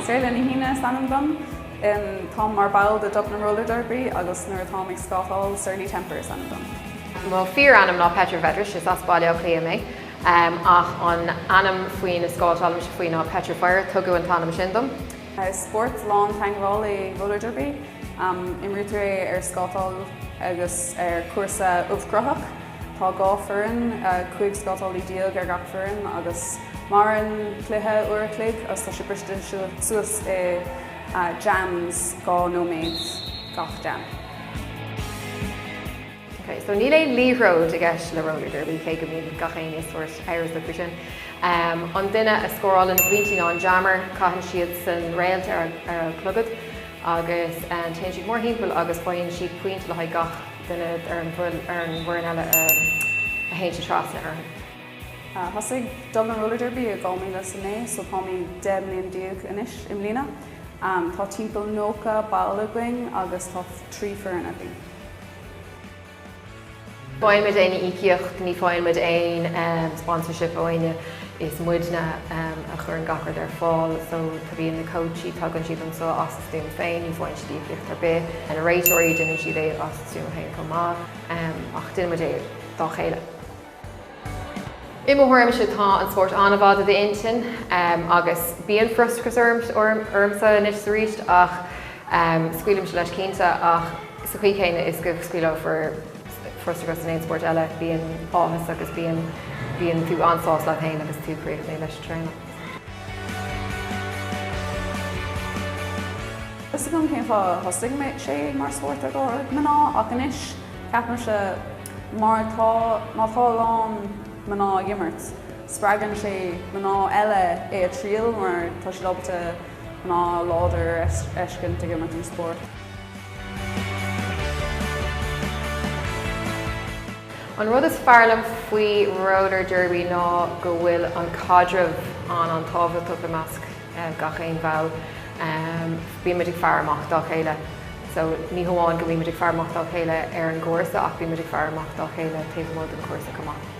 saoil in híine sanam dom in Tá mar BLOC Dublin Roller Derby agus nuair atá ag scátáil Surly Temper sanam dom. Well, Físeán ná Petra Vedrish is as BLOC mé. Ach an anam faoin is scátáil se faoin ná Petra Fire tugu an tanam sin dom. Spórt lán Tadhg Roller Derby imrútar scátáil agus cuasa uthcrothach. Tá gá furin chuig scátáil díal ar gach furin agus mar an cluthe uair clig as tá si briste suas jams gá nóméid gach jam. Okay, so ní líród a gceist le roller derby ché go míad gachéin is soort éiris le sin. An duine a scóráil in bhaointing an jammer caitheann siad san réalt ar clogad agus teann siad mór hímpel agus fáinn siad puint le haid gach duine ar an bhuiin eile a héinte trasna ar. Thosaigh Dublin Roller Derby a gáimí san é, so tá mí 10 milliún diúg inis im lína. Tá timpeall nócha BLOC agus tá trí furin a bhí. Fáin muid éine íciocht, ní fáin muid éin sponsorship óine is muidna a chur an gachar ar fáil, so tá bhíon na coachí tugann siad an so as dún féin, ní fáin siad íciocht ar bith, an a réiteoirí duine siad é as dún féin comá, ach duine muid é dá chéile. Imóthirm se tá an spórt anmhád a intin agus bíon frustrasúm ormsa inis sa ríist ach scuilm se leis cinnta ach sa chuí chéine is go scuile for frustragus an éon spórt eile bíon áthas agus bíon tú ansás le hain agus tú críoch mé leis tréna. Is gom céim fá thosaigh sé mar spórt a gáir mná ach inis ceapan se mar tá lán mná gimmert. Spragan sé mná eile é a tríal mar tá sé lobta mná láidir eiscin te gimmert an spórt. An rud is fearlam faoi roller derby ná go bhfuil an cadreh an tábhah tu go measc gachéin bhil bí muid ag fearmach dá chéile. So ní hamháin go bhí muid ag fearmach dá chéile ar an gcomharsa ach bí muid ag fearmach dá chéile taobh mód an cuasa go maith.